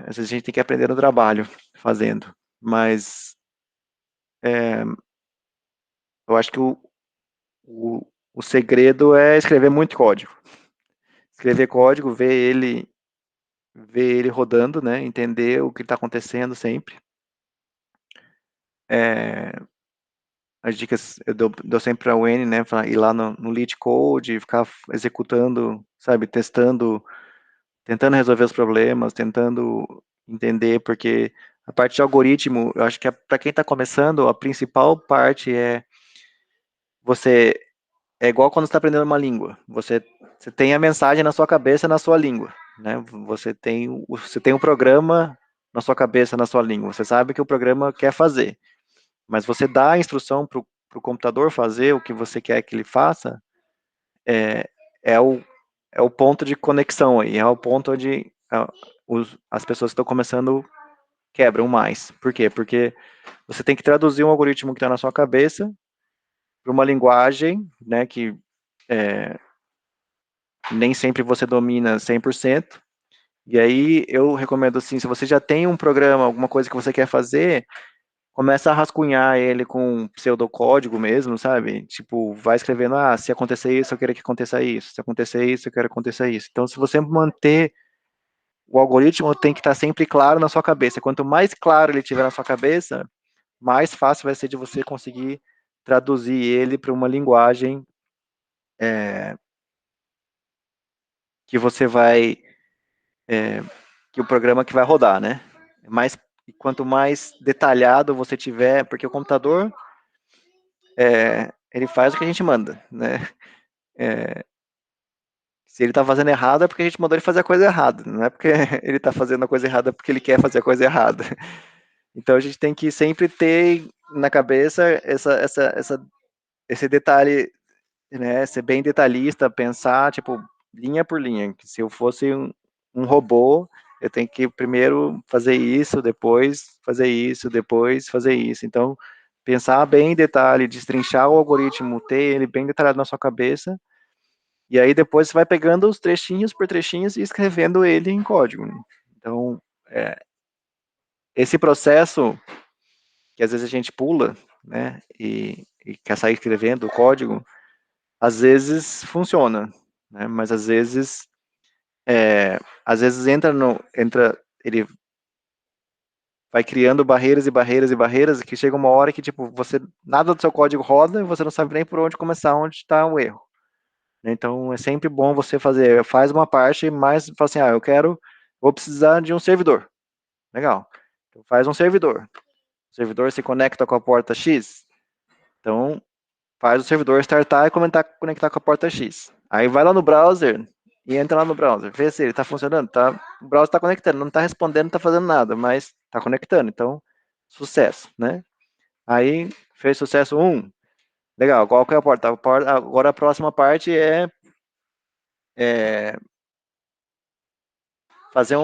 Às vezes a gente tem que aprender no trabalho, fazendo. Mas eu acho que o, o segredo é escrever muito código. Escrever código, ver ele rodando, né? Entender o que está acontecendo sempre. As dicas eu dou sempre para o N, né? Ir lá no lead code, ficar executando, sabe, testando, tentando resolver os problemas, tentando entender, porque a parte de algoritmo, eu acho que para quem está começando, a principal parte você é igual quando você está aprendendo uma língua. Você tem a mensagem na sua cabeça, na sua língua, né? Você tem um programa na sua cabeça, na sua língua. Você sabe o que o programa quer fazer, mas você dá a instrução para o computador fazer o que você quer que ele faça, é, é o, é o ponto de conexão aí, é o ponto onde as pessoas que estão começando quebram mais. Por quê? Porque você tem que traduzir um algoritmo que está na sua cabeça para uma linguagem, né, que nem sempre você domina 100%. E aí eu recomendo assim, se você já tem um programa, alguma coisa que você quer fazer, começa a rascunhar ele com pseudocódigo mesmo, sabe? Tipo, vai escrevendo, se acontecer isso, eu quero que aconteça isso. Se acontecer isso, eu quero que aconteça isso. Então, se você manter o algoritmo, tem que estar sempre claro na sua cabeça. Quanto mais claro ele tiver na sua cabeça, mais fácil vai ser de você conseguir traduzir ele para uma linguagem que você vai, que o programa que vai rodar, né? E quanto mais detalhado você tiver, porque o computador, ele faz o que a gente manda, né? Se ele está fazendo errado é porque a gente mandou ele fazer a coisa errada, não é porque ele está fazendo a coisa errada porque ele quer fazer a coisa errada. Então a gente tem que sempre ter na cabeça esse detalhe, né? Ser bem detalhista, pensar tipo linha por linha. Que se eu fosse um robô, eu tenho que primeiro fazer isso, depois fazer isso, depois fazer isso. Então pensar bem em detalhe, destrinchar o algoritmo, ter ele bem detalhado na sua cabeça. E aí depois você vai pegando os trechinhos por trechinhos e escrevendo ele em código, né? Então, esse processo que às vezes a gente pula, né, e quer sair escrevendo o código, às vezes funciona, né, mas às vezes ele vai criando barreiras e barreiras e barreiras, que chega uma hora que, tipo, nada do seu código roda e você não sabe nem por onde começar, onde está o erro. Então, é sempre bom você faz uma parte, mas fala assim, vou precisar de um servidor. Legal. Então, faz um servidor. O servidor se conecta com a porta X. Então, faz o servidor startar e conectar com a porta X. Aí vai lá no browser e entra lá no browser. Vê se ele está funcionando. Tá? O browser está conectando, não está respondendo, não está fazendo nada, mas está conectando. Então, sucesso, né? Aí, fez sucesso 1. Legal, qual que é a porta? Agora a próxima parte é fazer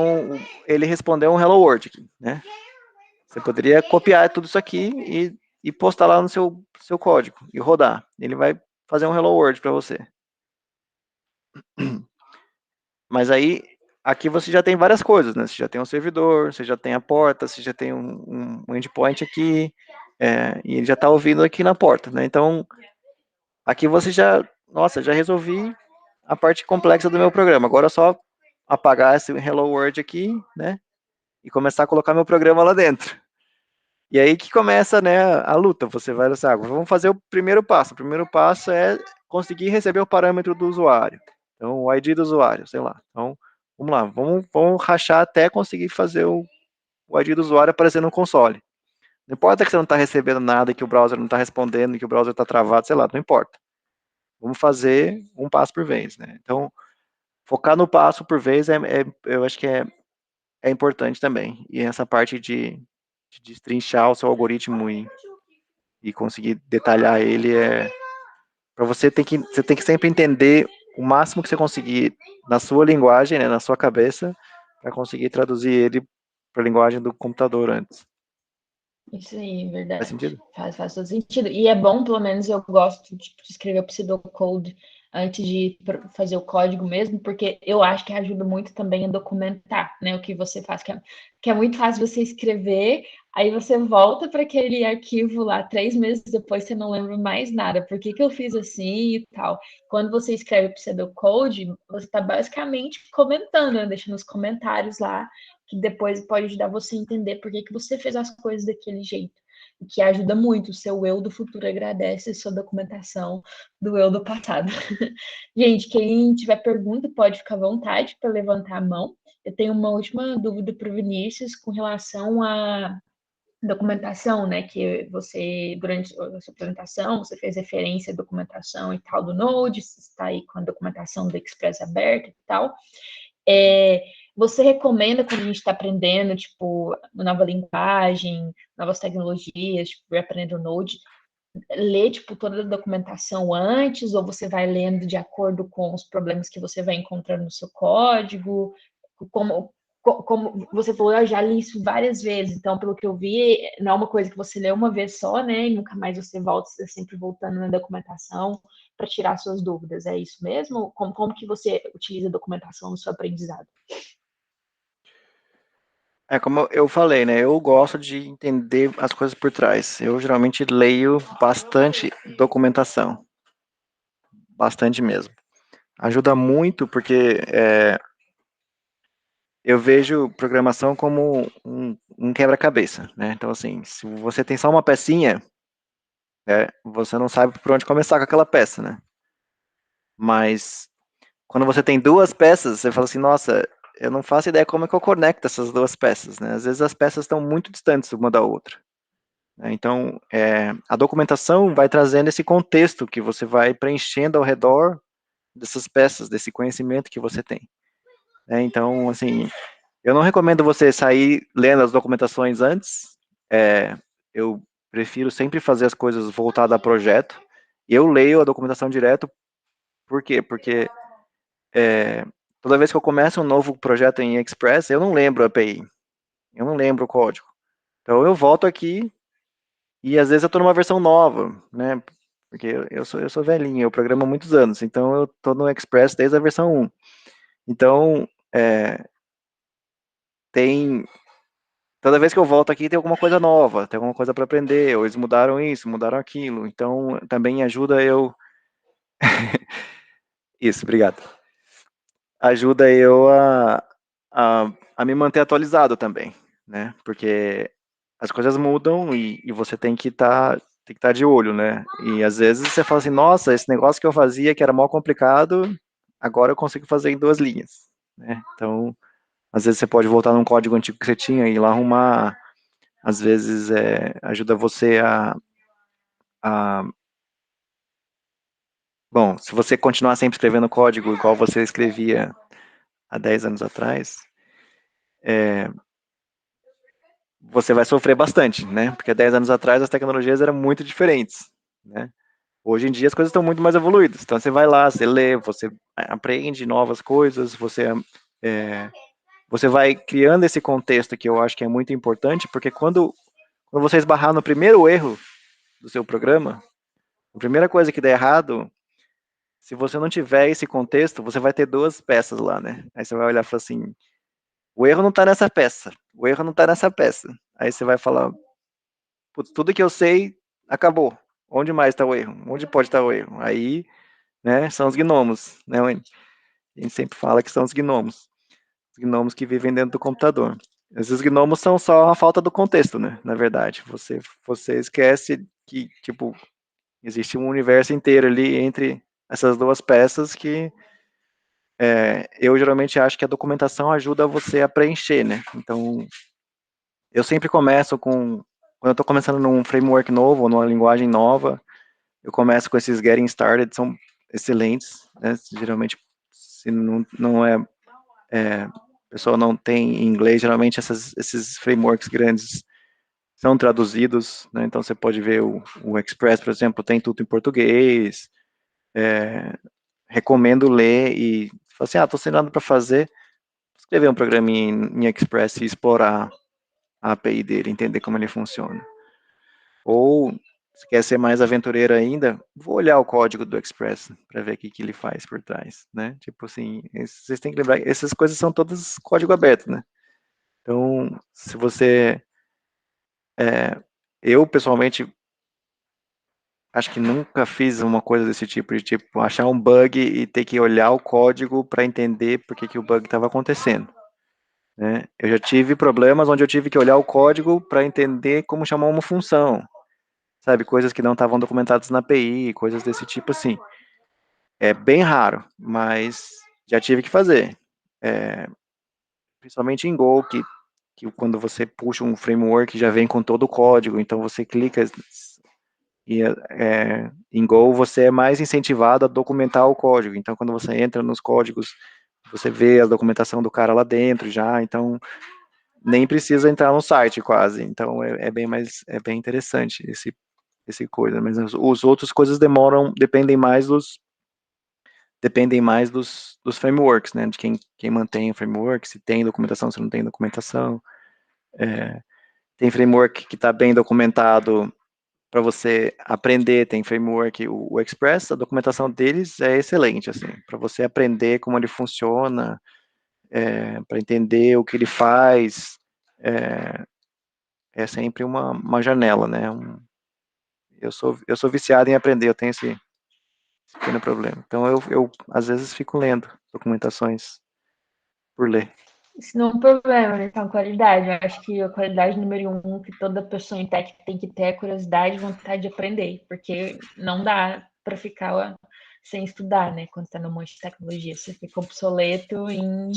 ele responder um Hello World aqui, né? Você poderia copiar tudo isso aqui e postar lá no seu código e rodar. Ele vai fazer um Hello World para você. Mas aí, aqui você já tem várias coisas, né? Você já tem um servidor, você já tem a porta, você já tem um endpoint aqui, e ele já está ouvindo aqui na porta, né? Então, aqui você já resolvi a parte complexa do meu programa. Agora é só apagar esse Hello World aqui, né? E começar a colocar meu programa lá dentro. E aí que começa, né, a luta. Você vai assim, vamos fazer o primeiro passo. O primeiro passo é conseguir receber o parâmetro do usuário. Então, o ID do usuário, sei lá. Então, vamos lá, vamos rachar até conseguir fazer o ID do usuário aparecer no console. Não importa que você não está recebendo nada, que o browser não está respondendo, que o browser está travado, sei lá, não importa. Vamos fazer um passo por vez, né? Então, focar no passo por vez eu acho que é importante também. E essa parte de destrinchar o seu algoritmo e conseguir detalhar ele para você tem que sempre entender o máximo que você conseguir na sua linguagem, né, na sua cabeça, para conseguir traduzir ele para a linguagem do computador antes. Isso aí, Faz verdade. sentido? Faz todo sentido. E é bom, pelo menos eu gosto de escrever o pseudocode antes de fazer o código mesmo, porque eu acho que ajuda muito também a documentar, né, o que você faz, que é muito fácil você escrever, aí você volta para aquele arquivo lá 3 meses depois, você não lembra mais nada, por que eu fiz assim e tal. Quando você escreve o pseudocode, você está basicamente comentando, né, deixando os comentários lá, que depois pode ajudar você a entender por que você fez as coisas daquele jeito. O que ajuda muito, o seu eu do futuro agradece a sua documentação do eu do passado. Gente, quem tiver pergunta pode ficar à vontade para levantar a mão. Eu tenho uma última dúvida para o Vinícius com relação à documentação, né? Que você, durante a sua apresentação, você fez referência à documentação e tal do Node, está aí com a documentação do Express aberta e tal. Você recomenda quando a gente está aprendendo, tipo, nova linguagem, novas tecnologias, tipo, aprendendo Node, ler, tipo, toda a documentação antes, ou você vai lendo de acordo com os problemas que você vai encontrando no seu código? Como você falou, eu já li isso várias vezes, então, pelo que eu vi, não é uma coisa que você lê uma vez só, né, e nunca mais você volta, você sempre voltando na documentação para tirar suas dúvidas, é isso mesmo? Como que você utiliza a documentação no seu aprendizado? Como eu falei, né? Eu gosto de entender as coisas por trás. Eu geralmente leio bastante documentação, bastante mesmo. Ajuda muito porque eu vejo programação como um quebra-cabeça, né? Então, assim, se você tem só uma pecinha, você não sabe por onde começar com aquela peça, né? Mas quando você tem duas peças, você fala assim, nossa, eu não faço ideia como é que eu conecto essas duas peças, né? Às vezes as peças estão muito distantes uma da outra, né? Então, a documentação vai trazendo esse contexto que você vai preenchendo ao redor dessas peças, desse conhecimento que você tem, né? Então, assim, eu não recomendo você sair lendo as documentações antes. Eu prefiro sempre fazer as coisas voltadas a projeto. Eu leio a documentação direto. Por quê? Porque toda vez que eu começo um novo projeto em Express, eu não lembro a API, eu não lembro o código. Então eu volto aqui e às vezes eu estou numa versão nova, né? Porque eu sou velhinho, eu programo há muitos anos, então eu estou no Express desde a versão 1. Então, tem toda vez que eu volto aqui tem alguma coisa nova, tem alguma coisa para aprender, ou eles mudaram isso, mudaram aquilo. Então, também ajuda eu. Isso, obrigado. Ajuda eu a me manter atualizado também, né? Porque as coisas mudam e você tem que estar de olho, né? E às vezes você fala assim, nossa, esse negócio que eu fazia que era mal complicado, agora eu consigo fazer em 2 linhas, né? Então, às vezes você pode voltar num código antigo que você tinha e ir lá arrumar. Às vezes ajuda você a. Bom, se você continuar sempre escrevendo código igual você escrevia há 10 anos atrás, você vai sofrer bastante, né? Porque há 10 anos atrás as tecnologias eram muito diferentes, né? Hoje em dia as coisas estão muito mais evoluídas. Então você vai lá, você lê, você aprende novas coisas, você vai criando esse contexto que eu acho que é muito importante, porque quando você esbarrar no primeiro erro do seu programa, a primeira coisa que der errado, se você não tiver esse contexto, você vai ter duas peças lá, né? Aí você vai olhar e falar assim, o erro não tá nessa peça, o erro não tá nessa peça. Aí você vai falar, putz, tudo que eu sei acabou. Onde mais está o erro? Onde pode estar o erro? Aí, né, são os gnomos, né, Wendy? A gente sempre fala que são os gnomos que vivem dentro do computador. Esses gnomos são só a falta do contexto, né, na verdade. Você esquece que, tipo, existe um universo inteiro ali entre essas duas peças que eu geralmente acho que a documentação ajuda você a preencher, né? Então, eu sempre começo quando eu estou começando num framework novo, numa linguagem nova, eu começo com esses getting started, são excelentes, né? Geralmente, se não a pessoa não tem em inglês, geralmente esses frameworks grandes são traduzidos, né? Então você pode ver o Express, por exemplo, tem tudo em português. Recomendo ler e falar assim, estou sem nada para fazer, escrever um programa em Express e explorar a API dele, entender como ele funciona. Ou, se quer ser mais aventureiro ainda, vou olhar o código do Express para ver o que ele faz por trás, né? Tipo assim, vocês têm que lembrar, essas coisas são todas código aberto, né? Então, se você... eu, pessoalmente, acho que nunca fiz uma coisa desse tipo, de tipo, achar um bug e ter que olhar o código para entender por que o bug estava acontecendo, né? Eu já tive problemas onde eu tive que olhar o código para entender como chamar uma função, sabe? Coisas que não estavam documentadas na API, coisas desse tipo assim. É bem raro, mas já tive que fazer. Principalmente em Go, que quando você puxa um framework já vem com todo o código, então você clica e em Go você é mais incentivado a documentar o código. Então quando você entra nos códigos, você vê a documentação do cara lá dentro já, então nem precisa entrar no site quase. Então é bem interessante esse coisa. Mas os outros coisas dependem mais dos frameworks, né? De quem mantém o framework, se tem documentação, se não tem documentação. Tem framework que está bem documentado para você aprender, tem framework, o Express, a documentação deles é excelente, assim, para você aprender como ele funciona, para entender o que ele faz, é sempre uma janela, né? Eu sou viciado em aprender, eu tenho esse pequeno problema. Então eu às vezes fico lendo documentações por ler. Isso não é um problema, né? Então, qualidade. Eu acho que a qualidade número um que toda pessoa em tech tem que ter é a curiosidade e vontade de aprender, porque não dá para ficar sem estudar, né? Quando está no monte de tecnologia, você fica obsoleto em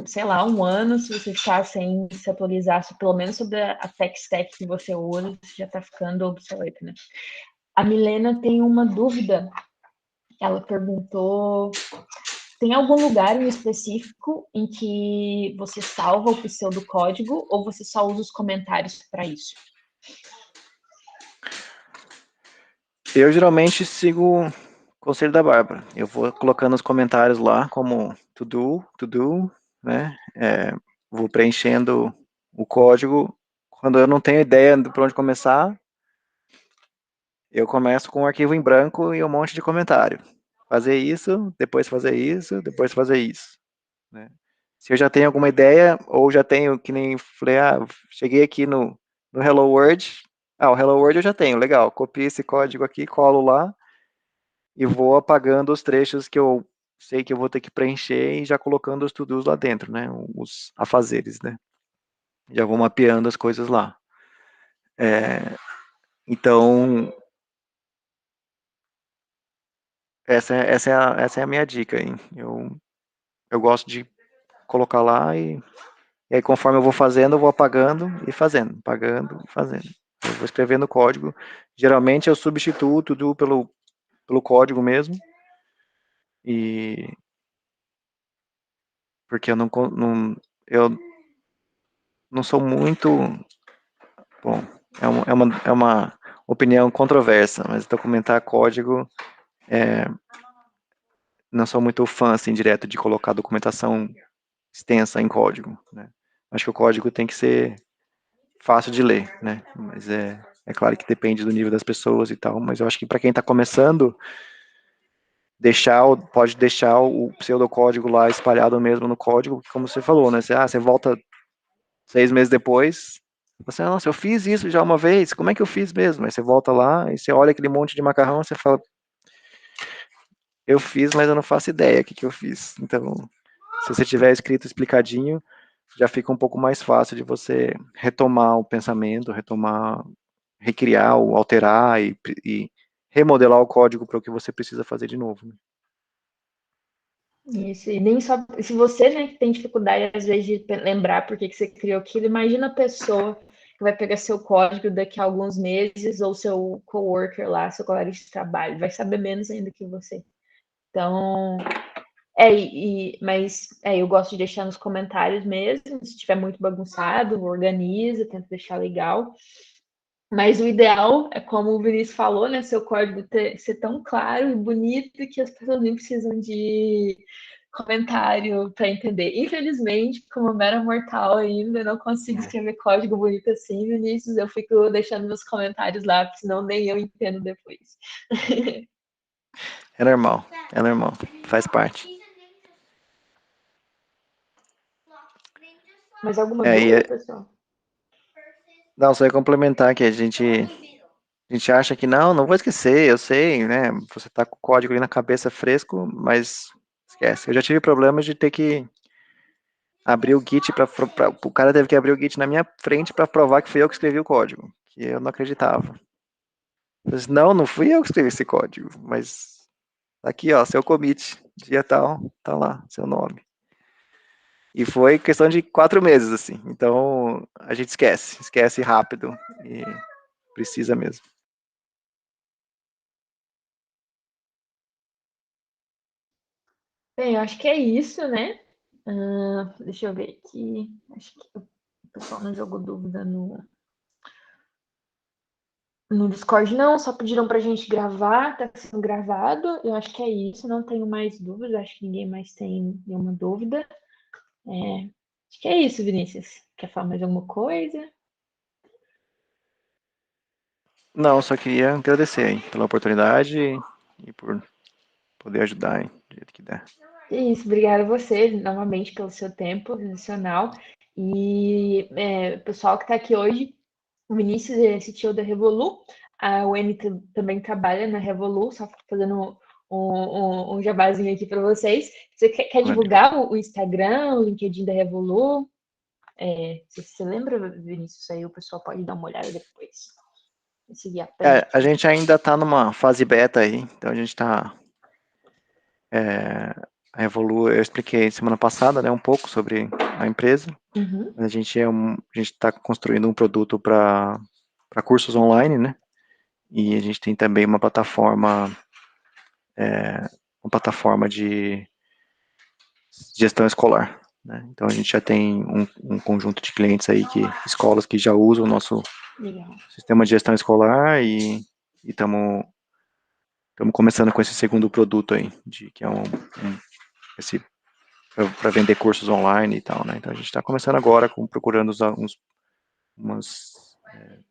sei lá, um ano, se você ficar sem se atualizar, pelo menos sobre a tech stack que você usa, você já está ficando obsoleto, né? A Milena tem uma dúvida. Ela perguntou: tem algum lugar em específico em que você salva o pseudocódigo ou você só usa os comentários para isso? Eu geralmente sigo o conselho da Bárbara. Eu vou colocando os comentários lá como to do, né? Vou preenchendo o código. Quando eu não tenho ideia de por onde começar, eu começo com um arquivo em branco e um monte de comentário. Fazer isso, depois fazer isso, depois fazer isso, né? Se eu já tenho alguma ideia, ou já tenho, que nem falei, cheguei aqui no Hello World, o Hello World eu já tenho, legal, copio esse código aqui, colo lá, e vou apagando os trechos que eu sei que eu vou ter que preencher e já colocando os to-dos lá dentro, né, os afazeres, né, já vou mapeando as coisas lá. Então, essa é a minha dica, hein? Eu gosto de colocar lá e aí conforme eu vou fazendo, eu vou apagando e fazendo, apagando e fazendo. Eu vou escrevendo o código. Geralmente eu substituo tudo pelo código mesmo. E porque eu não sou muito. Bom, é uma opinião controversa, mas então comentar código, não sou muito fã, assim, direto de colocar documentação extensa em código, né? Acho que o código tem que ser fácil de ler, né? Mas é claro que depende do nível das pessoas e tal, mas eu acho que para quem está começando, pode deixar o pseudocódigo lá espalhado mesmo no código, como você falou, né? Você volta 6 meses depois, você, nossa, eu fiz isso já uma vez, como é que eu fiz mesmo? Aí você volta lá e você olha aquele monte de macarrão, você fala, eu fiz, mas eu não faço ideia o que eu fiz. Então, se você tiver escrito explicadinho, já fica um pouco mais fácil de você retomar o pensamento, recriar ou alterar e remodelar o código para o que você precisa fazer de novo, né? Isso, e nem só. Se você, né, que tem dificuldade, às vezes, de lembrar por que você criou aquilo, imagina a pessoa que vai pegar seu código daqui a alguns meses, ou seu coworker lá, seu colega de trabalho, vai saber menos ainda que você. Então, eu gosto de deixar nos comentários mesmo, se estiver muito bagunçado, organiza, tenta deixar legal. Mas o ideal é, como o Vinícius falou, né, seu código ser tão claro e bonito que as pessoas nem precisam de comentário para entender. Infelizmente, como mera mortal ainda, não consigo escrever código bonito assim, Vinícius. Eu fico deixando meus comentários lá, senão nem eu entendo depois. É normal, faz parte. Mais alguma É, dúvida, pessoal? não, só ia complementar que a gente acha que não vou esquecer, eu sei, né? Você tá com o código ali na cabeça fresco, mas esquece. Eu já tive problemas de ter que abrir o Git o cara teve que abrir o Git na minha frente para provar que fui eu que escrevi o código, que eu não acreditava. Eu disse, não fui eu que escrevi esse código, mas tá aqui, ó, seu commit, dia tal, tá lá, seu nome. E foi questão de 4 meses, assim. Então, a gente esquece rápido e precisa mesmo. Bem, eu acho que é isso, né? Deixa eu ver aqui. Acho que o pessoal não jogou dúvida no Discord, não. Só pediram pra gente gravar, tá sendo gravado. Eu acho que é isso. Não tenho mais dúvidas. Acho que ninguém mais tem nenhuma dúvida. Acho que é isso, Vinícius. Quer falar mais alguma coisa? Não, só queria agradecer aí pela oportunidade e por poder ajudar aí, do jeito que der. É isso. Obrigada a você, novamente, pelo seu tempo adicional. E pessoal que está aqui hoje, o Vinícius é CTO da Revolu, a Wendy também trabalha na Revolu, só fazendo um jabazinho aqui para vocês. Você quer Valeu. divulgar o Instagram, o LinkedIn da Revolu? Se você lembra, Vinícius, aí o pessoal pode dar uma olhada depois. Seguir a frente. A gente ainda está numa fase beta aí, então a gente está A Revolu, eu expliquei semana passada, né, um pouco sobre a empresa. Uhum. A gente está construindo um produto para cursos online, né? E a gente tem também uma plataforma de gestão escolar, né? Então a gente já tem um conjunto de clientes aí, escolas que já usam o nosso Legal. sistema de gestão escolar e estamos começando com esse segundo produto aí, que é esse para vender cursos online e tal, né? Então a gente está começando agora procurando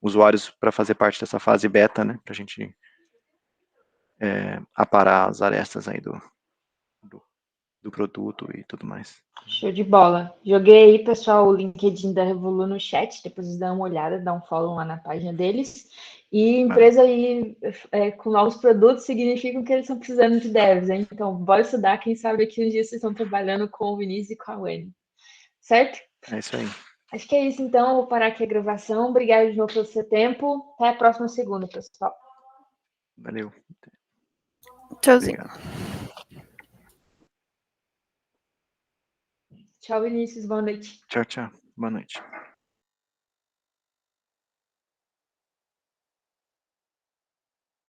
usuários para fazer parte dessa fase beta, né? Para a gente aparar as arestas aí do, do produto e tudo mais. Show de bola. Joguei aí, pessoal, o LinkedIn da Revolu no chat, depois vocês dão uma olhada, dá um follow lá na página deles. E Valeu. empresa aí com novos produtos significa que eles estão precisando de devs, hein? Então, bora estudar, quem sabe aqui um dia vocês estão trabalhando com o Vinícius e com a Wendy. Certo? É isso aí. Acho que é isso, então. Vou parar aqui a gravação. Obrigada de novo pelo seu tempo. Até a próxima segunda, pessoal. Valeu. Tchauzinho. Obrigado. Tchau, Vinícius. Boa noite. Tchau, tchau. Boa noite.